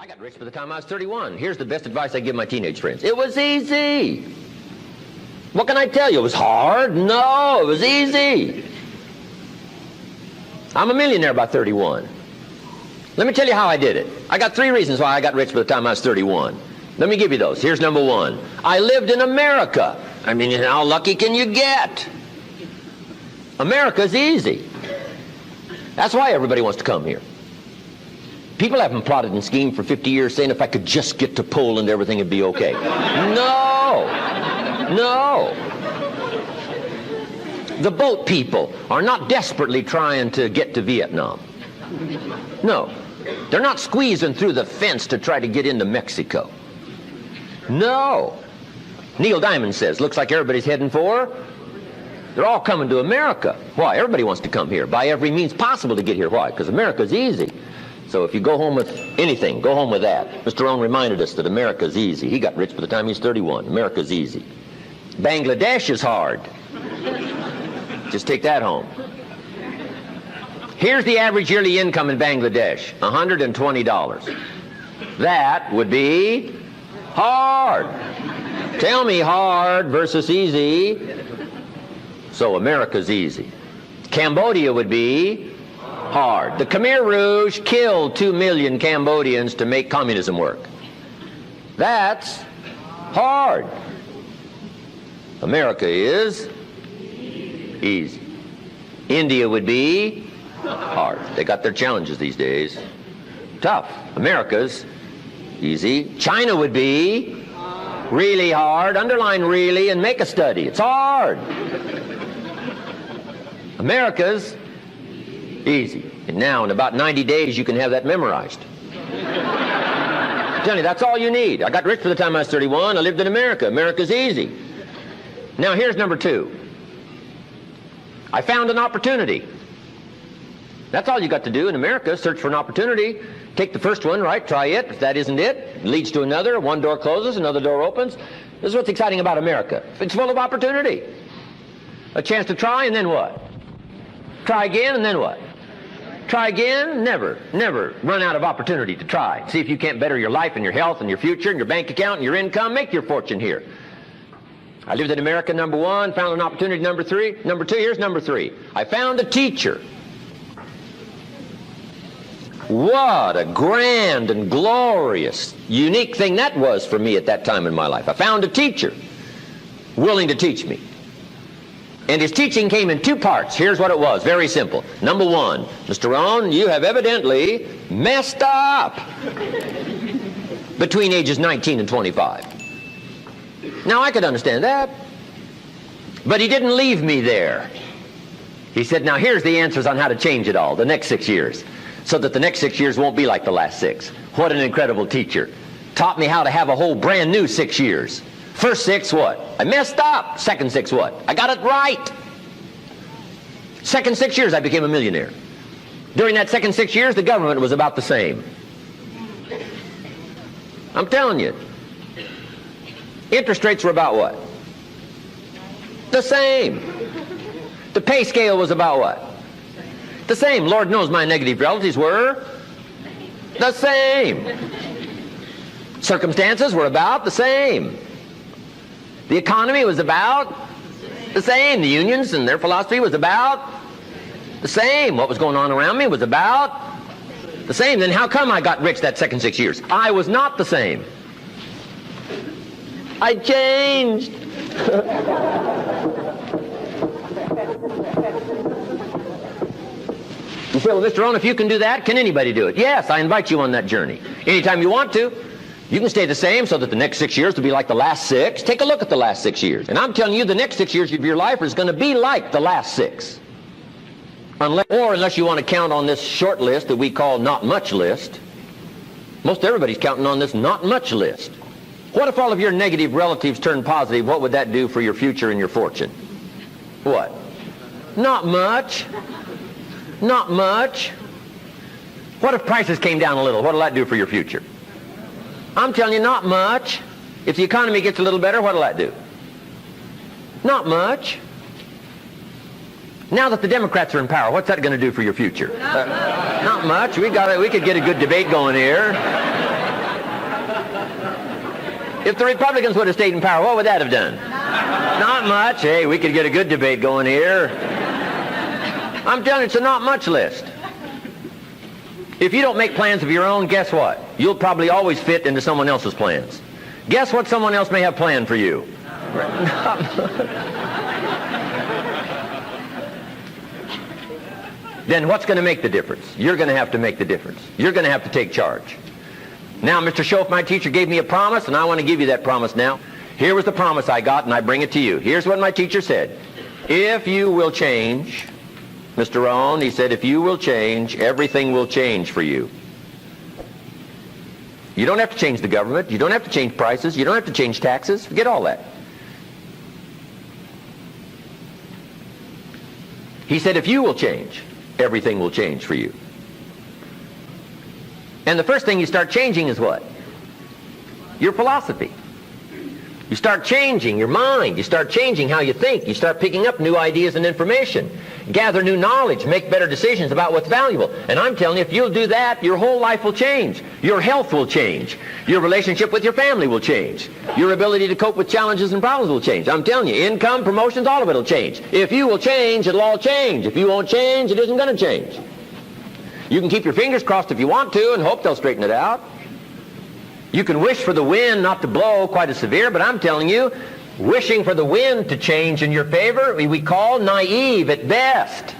I got rich by the time I was 31. Here's the best advice I give my teenage friends. It was easy. What can I tell you? It was hard? No, it was easy. I'm a millionaire by 31. Let me tell you how I did it. I got 3 reasons why I got rich by the time I was 31. Let me give you those. Here's number 1. I lived in America. I mean, how lucky can you get? America's easy. That's why everybody wants to come here. People haven't plotted and schemed for 50 years saying if I could just get to Poland, everything would be okay. No. No. The boat people are not desperately trying to get to Vietnam. No. They're not squeezing through the fence to try to get into Mexico. No. Neil Diamond says, looks like everybody's heading for. They're all coming to America. Why? Everybody wants to come here by every means possible to get here. Why? Because America's easy. So if you go home with anything, go home with that. Mr. Rohn reminded us that America's easy. He got rich by the time he's 31. America's easy. Bangladesh is hard. Just take that home. Here's the average yearly income in Bangladesh, $120. That would be hard. Tell me hard versus easy. So America's easy. Cambodia would be hard. The Khmer Rouge killed 2 million Cambodians to make communism work. That's hard. America is easy. India would be hard. They got their challenges these days. Tough. America's easy. China would be really hard. Underline really and make a study. It's hard. America's easy. And now in about 90 days you can have that memorized. I'm telling you, that's all you need. I got rich by the time I was 31. I lived in America. America's easy. Now here's number 2. I found an opportunity. That's all you got to do in America, search for an opportunity. Take the first one, right? Try it. If that isn't it, it leads to another. One door closes, another door opens. This is what's exciting about America. It's full of opportunity. A chance to try, and then what? Try again, and then what? Try again. Never run out of opportunity to try. See if you can't better your life and your health and your future and your bank account and your income. Make your fortune here. I lived in America, number 1. Found an opportunity, number 3. Number 2, here's number 3. I found a teacher. What a grand and glorious, unique thing that was for me at that time in my life. I found a teacher willing to teach me. And his teaching came in 2 parts. Here's what it was. Very simple. Number 1, Mr. Rohn, you have evidently messed up between ages 19 and 25. Now, I could understand that. But he didn't leave me there. He said, now here's the answers on how to change it all, the next 6 years, so that the next 6 years won't be like the last 6. What an incredible teacher. Taught me how to have a whole brand new 6 years. First 6, what? I messed up. Second 6, what? I got it right. Second 6 years, I became a millionaire. During that second 6 years, the government was about the same. I'm telling you. Interest rates were about what? The same. The pay scale was about what? The same. Lord knows my negative relatives were the same. Circumstances were about the same. The economy was about the same. The unions and their philosophy was about the same. What was going on around me was about the same. Then how come I got rich that second 6 years? I was not the same. I changed. You say, well, Mr. Rohn, if you can do that, can anybody do it? Yes, I invite you on that journey. Anytime you want to. You can stay the same so that the next 6 years will be like the last 6. Take a look at the last 6 years. And I'm telling you, the next 6 years of your life is going to be like the last 6. Unless you want to count on this short list that we call not much list. Most everybody's counting on this not much list. What if all of your negative relatives turn positive? What would that do for your future and your fortune? What? Not much. Not much. What if prices came down a little? What will that do for your future? I'm telling you, not much. If the economy gets a little better, what will that do? Not much. Now that the Democrats are in power, what's that going to do for your future? Not much. We could get a good debate going here. If the Republicans would have stayed in power, what would that have done? Not much. Hey, we could get a good debate going here. I'm telling you, it's a not much list. If you don't make plans of your own, guess what? You'll probably always fit into someone else's plans. Guess what someone else may have planned for you? Then what's going to make the difference? You're going to have to make the difference. You're going to have to take charge. Now, Mr. Schoaf, my teacher, gave me a promise, and I want to give you that promise now. Here was the promise I got, and I bring it to you. Here's what my teacher said. If you will change, Mr. Rohn, he said, if you will change, everything will change for you. You don't have to change the government. You don't have to change prices. You don't have to change taxes. Forget all that. He said, if you will change, everything will change for you. And the first thing you start changing is what? Your philosophy. You start changing your mind. You start changing how you think. You start picking up new ideas and information. Gather new knowledge. Make better decisions about what's valuable. And I'm telling you, if you'll do that, your whole life will change. Your health will change. Your relationship with your family will change. Your ability to cope with challenges and problems will change. I'm telling you, income, promotions, all of it will change. If you will change, it'll all change. If you won't change, it isn't going to change. You can keep your fingers crossed if you want to and hope they'll straighten it out. You can wish for the wind not to blow quite as severe, but I'm telling you, wishing for the wind to change in your favor, we call naive at best.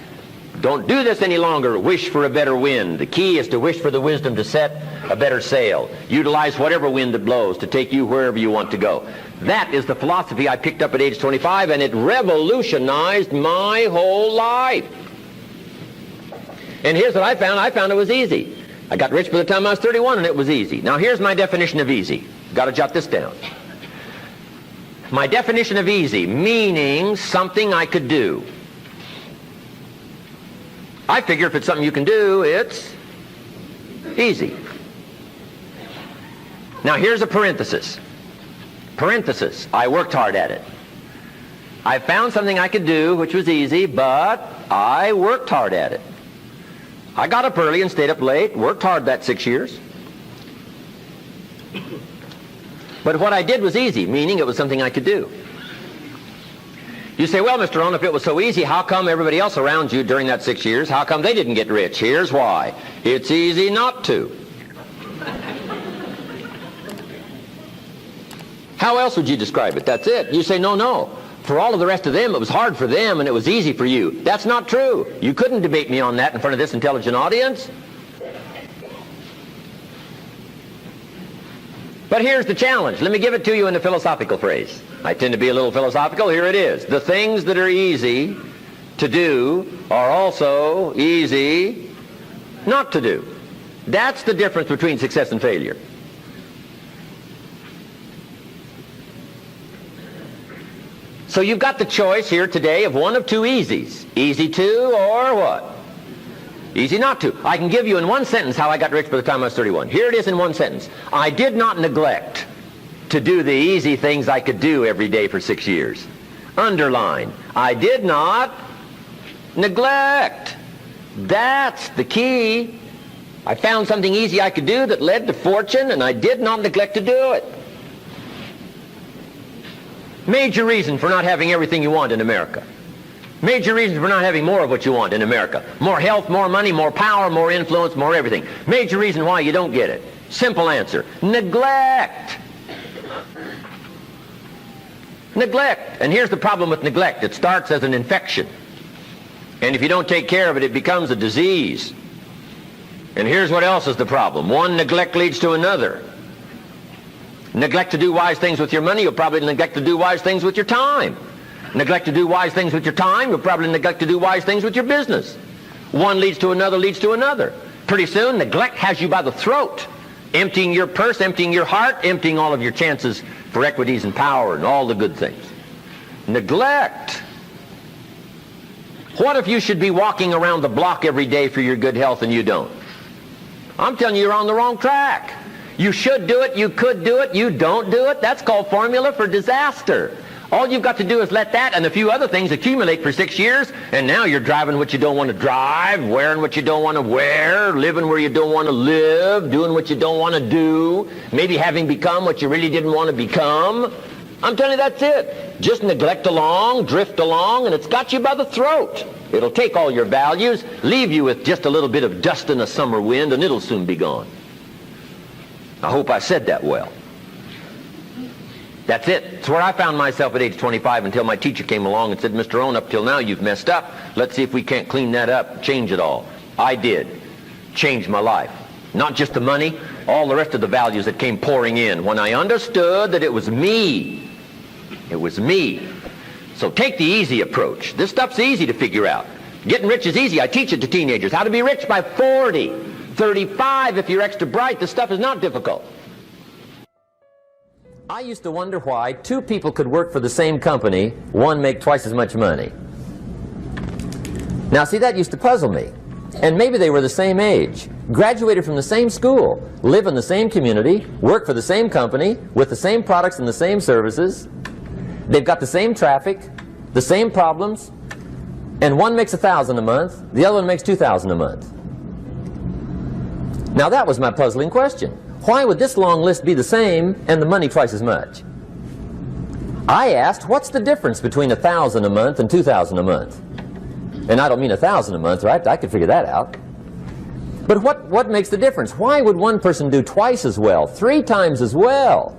Don't do this any longer. Wish for a better wind. The key is to wish for the wisdom to set a better sail. Utilize whatever wind that blows to take you wherever you want to go. That is the philosophy I picked up at age 25, and it revolutionized my whole life. And here's what I found. I found it was easy. I got rich by the time I was 31, and it was easy. Now, here's my definition of easy. Got to jot this down. My definition of easy, meaning something I could do. I figure if it's something you can do, it's easy. Now, here's a parenthesis. Parenthesis, I worked hard at it. I found something I could do, which was easy, but I worked hard at it. I got up early and stayed up late, worked hard that 6 years. But what I did was easy, meaning it was something I could do. You say, well, Mr. Rohn, if it was so easy, how come everybody else around you during that 6 years, how come they didn't get rich? Here's why. It's easy not to. How else would you describe it? That's it. You say, no. For all of the rest of them, it was hard for them and it was easy for you. That's not true. You couldn't debate me on that in front of this intelligent audience. But here's the challenge. Let me give it to you in a philosophical phrase. I tend to be a little philosophical. Here it is. The things that are easy to do are also easy not to do. That's the difference between success and failure. So you've got the choice here today of one of two easies. Easy to or what? Easy not to. I can give you in one sentence how I got rich by the time I was 31. Here it is in one sentence. I did not neglect to do the easy things I could do every day for 6 years. Underline. I did not neglect. That's the key. I found something easy I could do that led to fortune, and I did not neglect to do it. Major reason for not having everything you want in America. Major reason for not having more of what you want in America. More health, more money, more power, more influence, more everything. Major reason why you don't get it. Simple answer. Neglect. Neglect. And here's the problem with neglect. It starts as an infection. And if you don't take care of it, it becomes a disease. And here's what else is the problem. One neglect leads to another. Neglect to do wise things with your money, you'll probably neglect to do wise things with your time. Neglect to do wise things with your time, you'll probably neglect to do wise things with your business. One leads to another, leads to another. Pretty soon, neglect has you by the throat, emptying your purse, emptying your heart, emptying all of your chances for equities and power and all the good things. Neglect. What if you should be walking around the block every day for your good health and you don't? I'm telling you, you're on the wrong track. You should do it, you could do it, you don't do it. That's called formula for disaster. All you've got to do is let that and a few other things accumulate for 6 years, and now you're driving what you don't want to drive, wearing what you don't want to wear, living where you don't want to live, doing what you don't want to do, maybe having become what you really didn't want to become. I'm telling you, that's it. Just neglect along, drift along, and it's got you by the throat. It'll take all your values, leave you with just a little bit of dust in a summer wind, and it'll soon be gone. I hope I said that well. That's it. It's where I found myself at age 25 until my teacher came along and said, Mr. Rohn, up till now you've messed up. Let's see if we can't clean that up, change it all. I did. Changed my life. Not just the money, all the rest of the values that came pouring in when I understood that it was me. It was me. So take the easy approach. This stuff's easy to figure out. Getting rich is easy. I teach it to teenagers. How to be rich by 40, 35 if you're extra bright. This stuff is not difficult. I used to wonder why two people could work for the same company, one make twice as much money. Now see, that used to puzzle me. And maybe they were the same age, graduated from the same school, live in the same community, work for the same company, with the same products and the same services. They've got the same traffic, the same problems, and one makes $1,000 a month, the other one makes $2,000 a month. Now that was my puzzling question. Why would this long list be the same and the money twice as much? I asked, what's the difference between $1,000 a month and $2,000 a month? And I don't mean $1,000 a month, right? I could figure that out. But what makes the difference? Why would one person do twice as well, 3 times as well?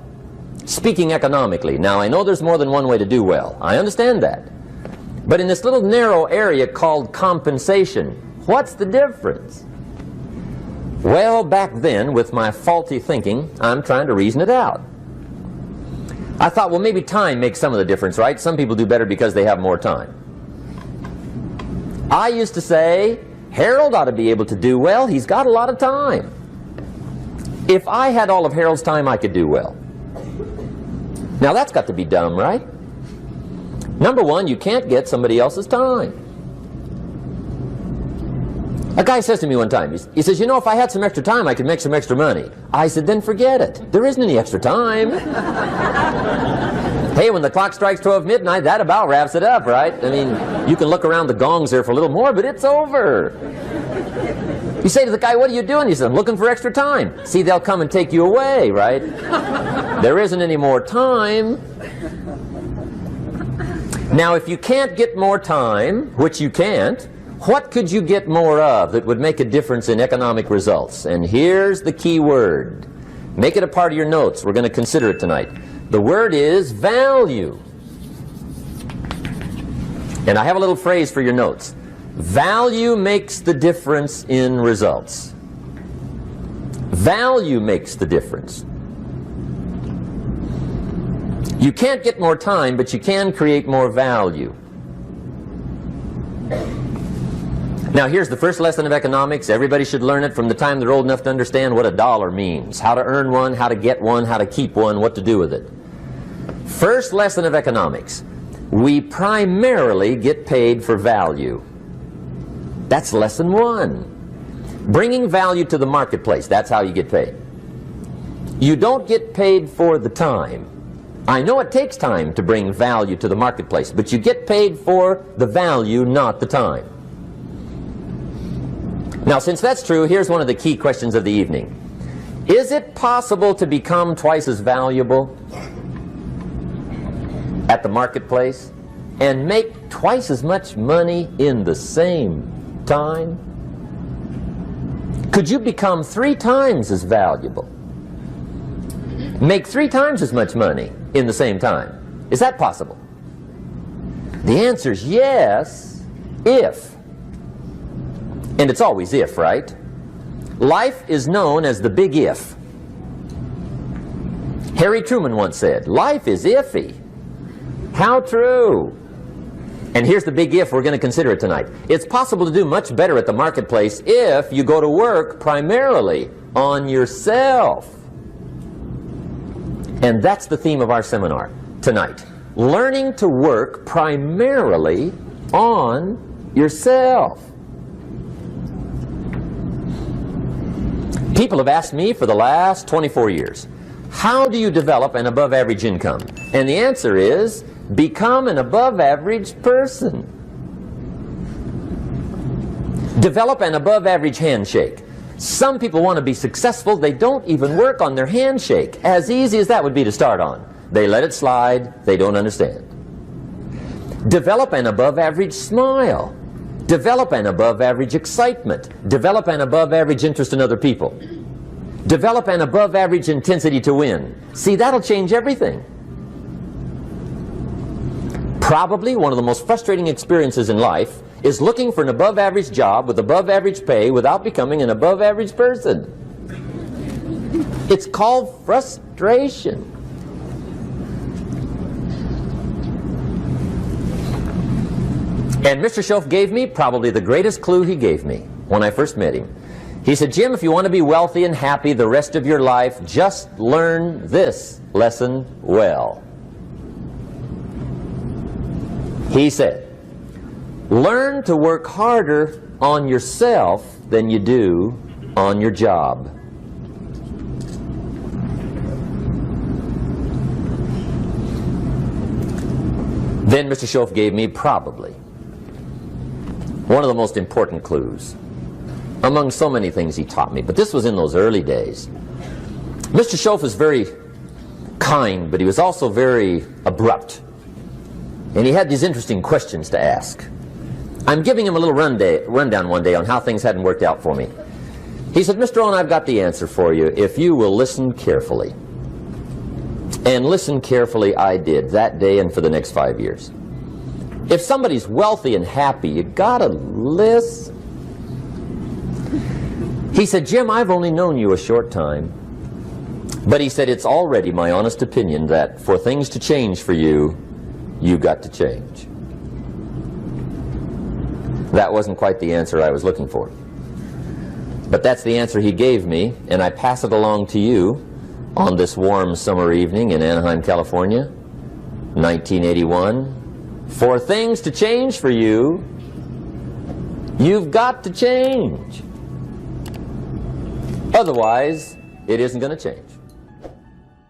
Speaking economically. Now I know there's more than one way to do well. I understand that. But in this little narrow area called compensation, what's the difference? Well, back then, with my faulty thinking, I'm trying to reason it out. I thought, well, maybe time makes some of the difference, right? Some people do better because they have more time. I used to say, Harold ought to be able to do well. He's got a lot of time. If I had all of Harold's time, I could do well. Now, that's got to be dumb, right? Number one, you can't get somebody else's time. A guy says to me one time, he says, you know, if I had some extra time, I could make some extra money. I said, then forget it. There isn't any extra time. Hey, when the clock strikes 12 midnight, that about wraps it up, right? I mean, you can look around the gongs there for a little more, but it's over. You say to the guy, what are you doing? He says, I'm looking for extra time. See, they'll come and take you away, right? There isn't any more time. Now, if you can't get more time, which you can't, what could you get more of that would make a difference in economic results? And here's the key word. Make it a part of your notes. We're going to consider it tonight. The word is value. And I have a little phrase for your notes. Value makes the difference in results. Value makes the difference. You can't get more time, but you can create more value. Now here's the first lesson of economics. Everybody should learn it from the time they're old enough to understand what a dollar means. How to earn one, how to get one, how to keep one, what to do with it. First lesson of economics. We primarily get paid for value. That's lesson 1. Bringing value to the marketplace, that's how you get paid. You don't get paid for the time. I know it takes time to bring value to the marketplace, but you get paid for the value, not the time. Now, since that's true, here's one of the key questions of the evening. Is it possible to become twice as valuable at the marketplace and make twice as much money in the same time? Could you become 3 times as valuable? Make 3 times as much money in the same time? Is that possible? The answer is yes, if. And it's always if, right? Life is known as the big if. Harry Truman once said, life is iffy. How true. And here's the big if we're going to consider it tonight. It's possible to do much better at the marketplace if you go to work primarily on yourself. And that's the theme of our seminar tonight. Learning to work primarily on yourself. People have asked me for the last 24 years, how do you develop an above average income? And the answer is, Become an above-average person. Develop an above-average handshake. Some people want to be successful. They don't even work on their handshake. As easy as that would be to start on. They let it slide. They don't understand. Develop an above-average smile. Develop an above-average excitement. Develop an above-average interest in other people. Develop an above-average intensity to win. See, that'll change everything. Probably one of the most frustrating experiences in life is looking for an above-average job with above-average pay without becoming an above-average person. It's called frustration. And Mr. Shoaff gave me probably the greatest clue he gave me when I first met him. He said, Jim, if you want to be wealthy and happy the rest of your life, just learn this lesson well. He said, learn to work harder on yourself than you do on your job. Then Mr. Shoaff gave me probably one of the most important clues among so many things he taught me, but this was in those early days. Mr. Shoaff was very kind, but he was also very abrupt. And he had these interesting questions to ask. I'm giving him a little rundown one day on how things hadn't worked out for me. He said, Mr. Rohn, I've got the answer for you if you will listen carefully. And listen carefully I did that day and for the next 5 years. If somebody's wealthy and happy, you gotta listen. He said, Jim, I've only known you a short time. But he said, it's already my honest opinion that for things to change for you, you got to change. That wasn't quite the answer I was looking for. But that's the answer he gave me, and I pass it along to you on this warm summer evening in Anaheim, California, 1981. For things to change for you, you've got to change. Otherwise, it isn't going to change.